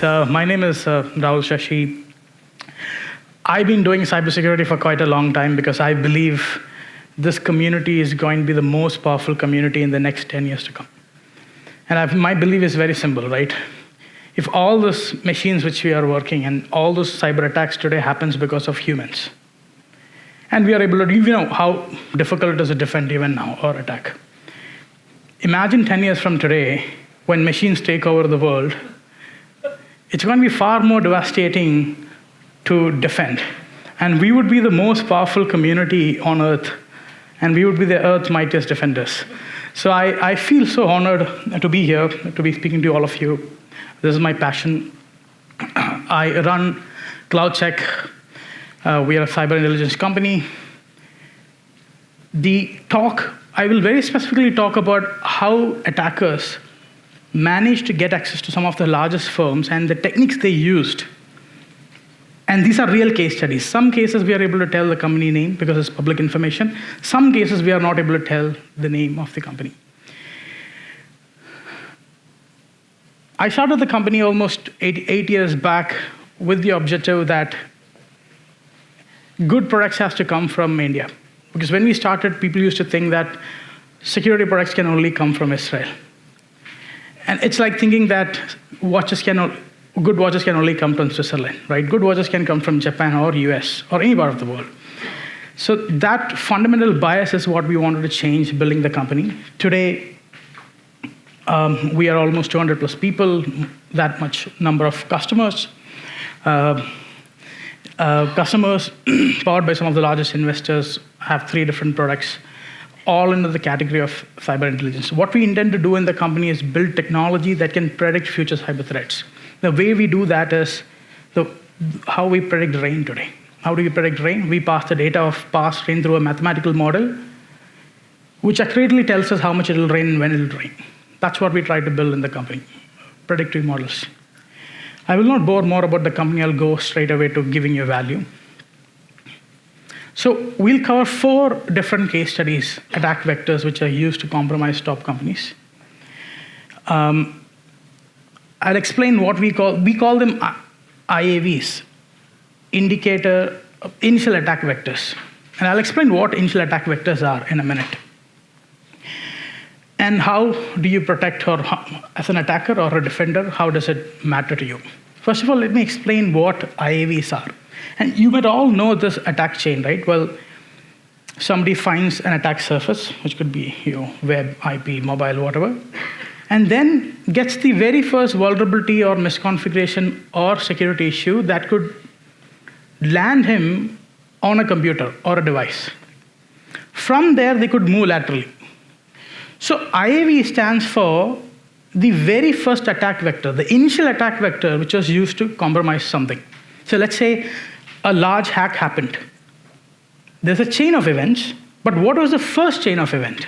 Thanks. My name is Rahul Shashi. I've been doing cybersecurity for quite a long time because I believe this community is going to be the most powerful community in the next 10 years to come. And my belief is very simple, right? If all those machines which we are working and all those cyber attacks today happens because of humans, and we are able to, how difficult it is to defend even now or attack. Imagine 10 years from today, when machines take over the world, it's going to be far more devastating to defend. And we would be the most powerful community on Earth, and we would be the Earth's mightiest defenders. So I feel so honored to be here, to be speaking to all of you. This is my passion. I run CloudCheck. We are a cyber intelligence company. I will very specifically talk about how attackers managed to get access to some of the largest firms and the techniques they used. And these are real case studies. Some cases we are able to tell the company name because it's public information. Some cases we are not able to tell the name of the company. I started the company almost eight years back with the objective that good products has to come from India. Because when we started, people used to think that security products can only come from Israel. And it's like thinking that good watches can only come from Switzerland, right? Good watches can come from Japan or US or any part of the world. So that fundamental bias is what we wanted to change building the company. Today, we are almost 200 plus people, that much number of customers. Customers powered by some of the largest investors have 3 different products, all under the category of cyber intelligence. What we intend to do in the company is build technology that can predict future cyber threats. The way we do that is how we predict rain today. How do we predict rain? We pass the data of past rain through a mathematical model, which accurately tells us how much it will rain and when it will rain. That's what we try to build in the company, predictive models. I will not bore more about the company. I'll go straight away to giving you value. So we'll cover 4 different case studies, attack vectors, which are used to compromise top companies. I'll explain what we call them IAVs, initial attack vectors. And I'll explain what initial attack vectors are in a minute. And how do you protect, or as an attacker or a defender, how does it matter to you? First of all, let me explain what IAVs are. And you might all know this attack chain, right? Well, somebody finds an attack surface, which could be web, IP, mobile, whatever, and then gets the very first vulnerability or misconfiguration or security issue that could land him on a computer or a device. From there, they could move laterally. So IAV stands for the very first attack vector, the initial attack vector, which was used to compromise something. So let's say a large hack happened. There's a chain of events, but what was the first chain of event?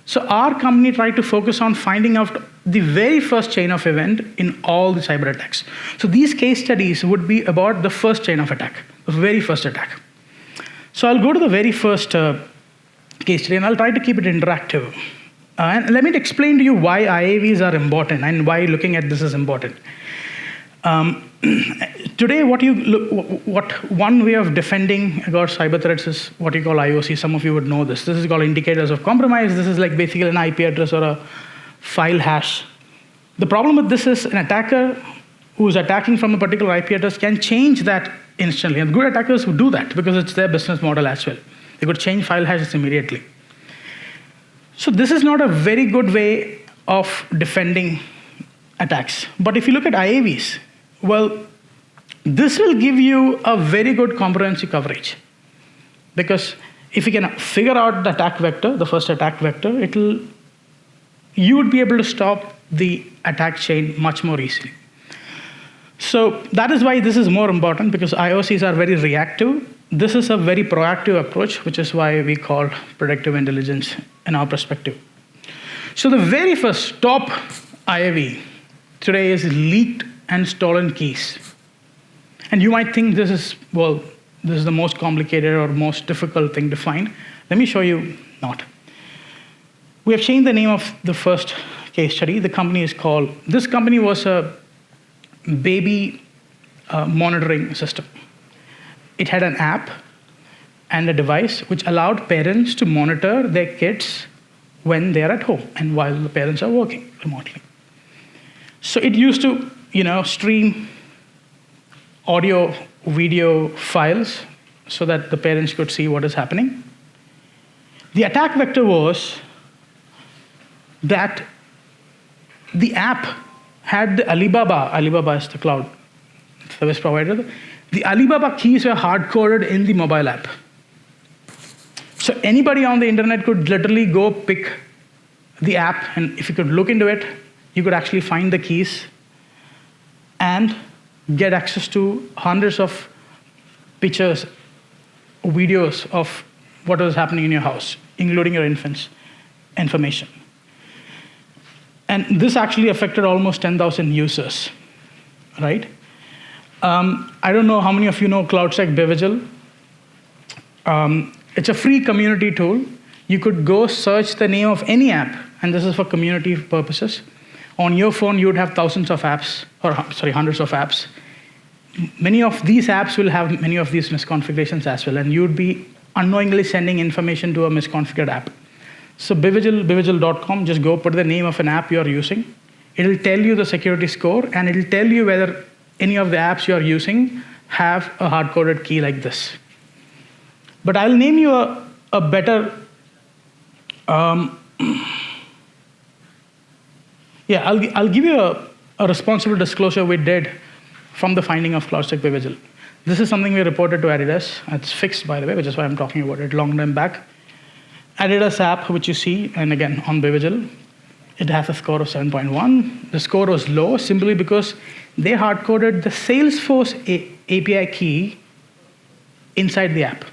So our company tried to focus on finding out the very first chain of event in all the cyber attacks. So these case studies would be about the first chain of attack, the very first attack. So I'll go to the very first case study, and I'll try to keep it interactive. And let me explain to you why IAVs are important and why looking at this is important. Today, one way of defending against cyber threats is what you call IOC. Some of you would know this. This is called indicators of compromise. This is like basically an IP address or a file hash. The problem with this is an attacker who's attacking from a particular IP address can change that instantly. And good attackers would do that because it's their business model as well. They could change file hashes immediately. So this is not a very good way of defending attacks. But if you look at IAVs, well, this will give you a very good comprehensive coverage. Because if you can figure out the attack vector, the first attack vector, you would be able to stop the attack chain much more easily. So that is why this is more important, because IOCs are very reactive. This is a very proactive approach, which is why we call predictive intelligence in our perspective. So the very first top IAV today is leaked and stolen keys. And you might think this is the most complicated or most difficult thing to find. Let me show you not. We have changed the name of the first case study. This company was a baby monitoring system. It had an app and a device which allowed parents to monitor their kids when they're at home and while the parents are working remotely. So it used to, stream audio, video files so that the parents could see what is happening. The attack vector was that the app had the Alibaba is the cloud service provider, the Alibaba keys were hard-coded in the mobile app. So anybody on the internet could literally go pick the app, and if you could look into it, you could actually find the keys and get access to hundreds of pictures, videos of what was happening in your house, including your infant's information. And this actually affected almost 10,000 users, right? I don't know how many of you know CloudSec Bevigil. It's a free community tool. You could go search the name of any app, and this is for community purposes. On your phone, you would have thousands of apps, hundreds of apps. Many of these apps will have many of these misconfigurations as well, and you would be unknowingly sending information to a misconfigured app. So bevigil.com, just go put the name of an app you're using. It'll tell you the security score, and it'll tell you whether any of the apps you're using have a hard-coded key like this. But I'll name you a better, I'll give you a responsible disclosure we did from the finding of CloudSec Bevigil. This is something we reported to Adidas. It's fixed, by the way, which is why I'm talking about it long time back. Adidas app, which you see, and again, on Bevigil, it has a score of 7.1. The score was low simply because they hard-coded the Salesforce API key inside the app.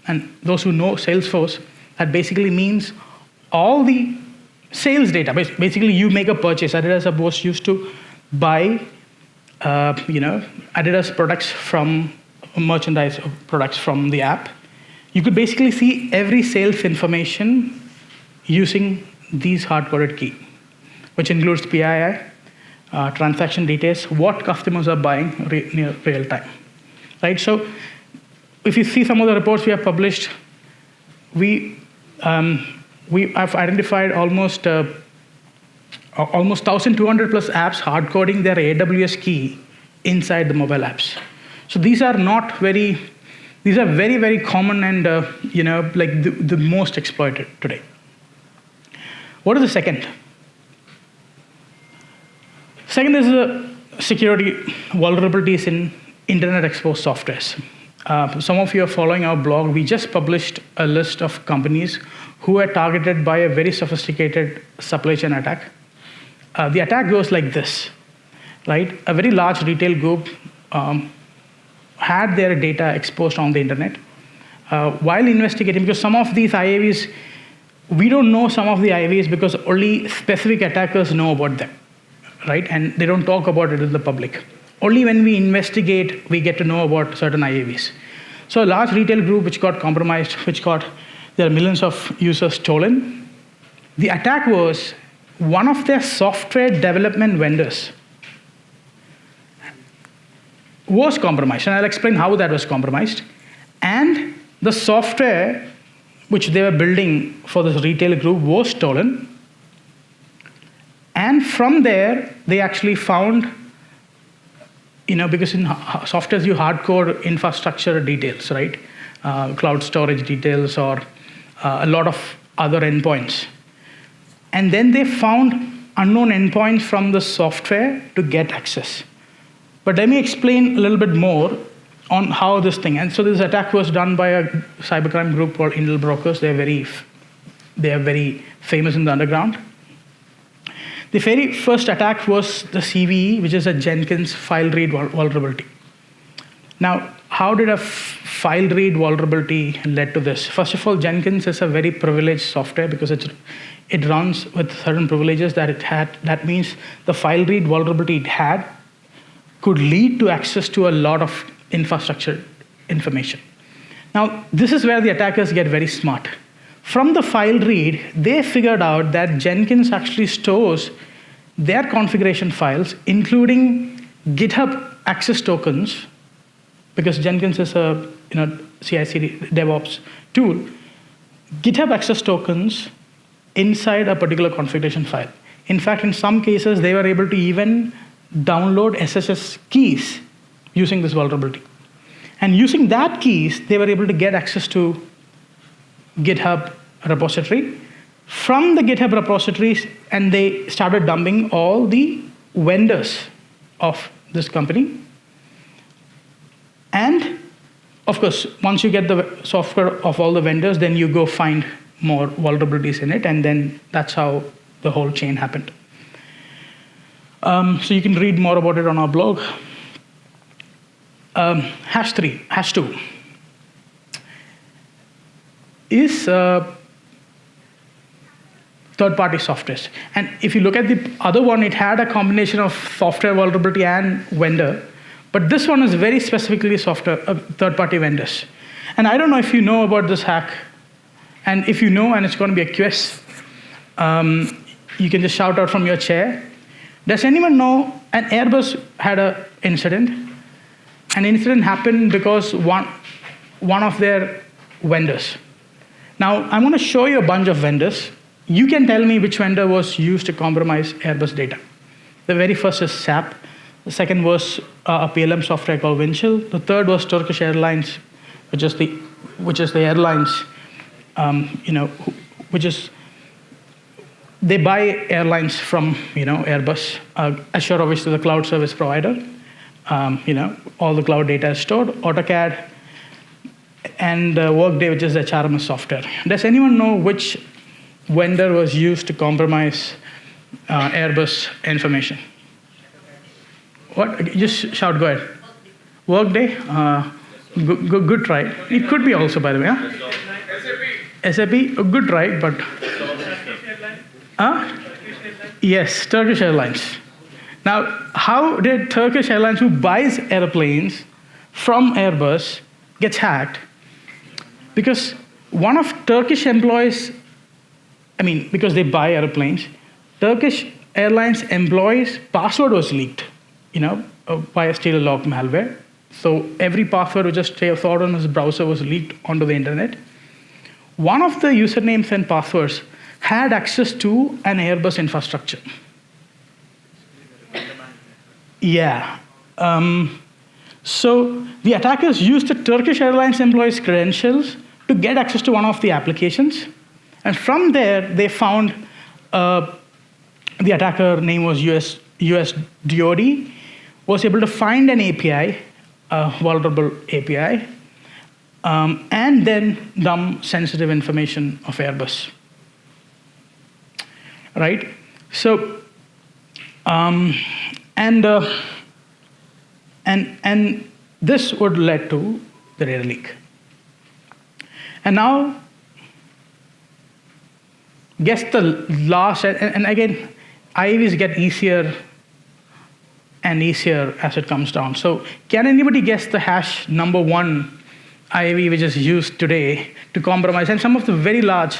And those who know Salesforce, that basically means all the sales data. Basically, you make a purchase. Adidas was used to buy, Adidas products from merchandise products from the app. You could basically see every sales information using these hard-coded key, which includes PII, transaction details, what customers are buying near real time, right? So if you see some of the reports we have published, we have identified almost 1,200 plus apps hard-coding their AWS key inside the mobile apps. So these are very, very common and, the most exploited today. What is the second? Second is the security vulnerabilities in internet exposed softwares. Some of you are following our blog. We just published a list of companies who were targeted by a very sophisticated supply chain attack. The attack goes like this, right? A very large retail group had their data exposed on the internet. While investigating, because some of these IAVs, we don't know some of the IAVs because only specific attackers know about them, right? And they don't talk about it to the public. Only when we investigate, we get to know about certain IAVs. So a large retail group which got compromised, there are millions of users stolen. The attack was one of their software development vendors was compromised, and I'll explain how that was compromised. And the software which they were building for this retail group was stolen. And from there, they actually found, because in softwares you hardcode infrastructure details, right? Cloud storage details or a lot of other endpoints. And then they found unknown endpoints from the software to get access. But let me explain a little bit more on how this thing. And so this attack was done by a cybercrime group called Intel Brokers. They are very famous in the underground. The very first attack was the CVE, which is a Jenkins file read vulnerability. Now, how did a file read vulnerability led to this? First of all, Jenkins is a very privileged software because it runs with certain privileges that it had. That means the file read vulnerability it had could lead to access to a lot of infrastructure information. Now, this is where the attackers get very smart. From the file read, they figured out that Jenkins actually stores their configuration files, including GitHub access tokens, because Jenkins is a CI/CD DevOps tool, GitHub access tokens inside a particular configuration file. In fact, in some cases, they were able to even download SSH keys using this vulnerability. And using that keys, they were able to get access to GitHub repository. From the GitHub repositories, and they started dumping all the vendors of this company. And of course, once you get the software of all the vendors, then you go find more vulnerabilities in it, and then that's how the whole chain happened. So you can read more about it on our blog. Hash 2 is third-party software. And if you look at the other one, it had a combination of software vulnerability and vendor. But this one is very specifically software, third-party vendors. And I don't know if you know about this hack. And if you know, and it's going to be a quiz, you can just shout out from your chair. Does anyone know an Airbus had an incident? An incident happened because one of their vendors. Now, I'm going to show you a bunch of vendors. You can tell me which vendor was used to compromise Airbus data. The very first is SAP. The second was a PLM software called Windchill. The third was Turkish Airlines, which is the airlines, they buy airlines from Airbus. Azure, obviously, the cloud service provider. All the cloud data is stored. AutoCAD and Workday, which is the HRMS software. Does anyone know which vendor was used to compromise Airbus information? What? Just shout, go ahead. Workday? Good try. It could be also, by the way. Huh? SAP? Good try, but... Yes, Turkish Airlines. Now, how did Turkish Airlines, who buys airplanes from Airbus, gets hacked? Because one of Turkish employees, because they buy airplanes, Turkish Airlines employees' password was leaked, via StealAlog malware. So every password which was stored on his browser was leaked onto the internet. One of the usernames and passwords had access to an Airbus infrastructure. Yeah. So the attackers used the Turkish Airlines employees' credentials to get access to one of the applications. And from there, they found the attacker name was US DOD, was able to find an API, a vulnerable API, and then dump sensitive information of Airbus. Right? So, and this would lead to the data leak. And now, guess the last, and again, IAVs get easier and easier as it comes down. So can anybody guess the hash number 1 IAV which is used today to compromise? And some of the very large,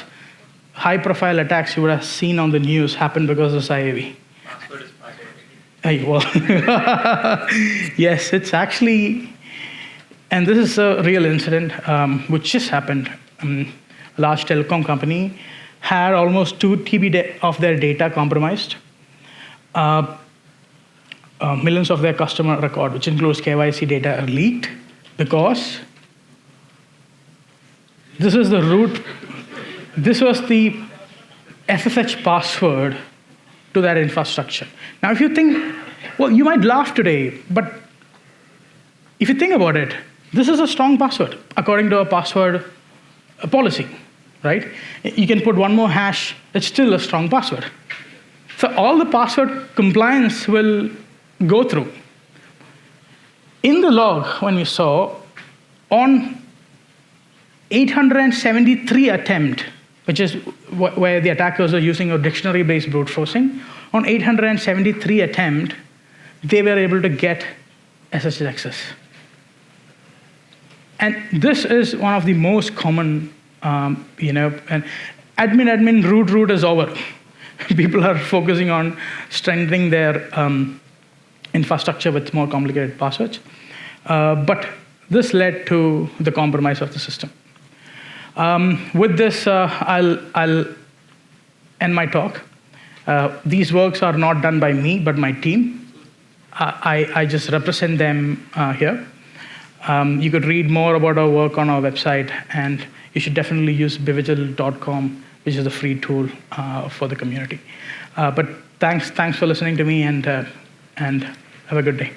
high-profile attacks you would have seen on the news happen because of this IAV. Password is password. Well, yes, it's actually, and this is a real incident which just happened. A large telecom company had almost 2 TB of their data compromised. Millions of their customer record, which includes KYC data, are leaked because this is the root. This was the SSH password to that infrastructure. Now, if you think, well, you might laugh today, but if you think about it, this is a strong password according to a password policy, right? You can put one more hash, it's still a strong password. So all the password compliance will go through. In the log, when we saw, on 873 attempt, which is where the attackers are using a dictionary-based brute forcing, on 873 attempt, they were able to get SSH access. And this is one of the most common, and admin, root is over. People are focusing on strengthening their infrastructure with more complicated passwords. But this led to the compromise of the system. With this, I'll end my talk. These works are not done by me, but my team. I just represent them here. You could read more about our work on our website, and you should definitely use bivigil.com, which is a free tool for the community. But thanks for listening to me, and have a good day.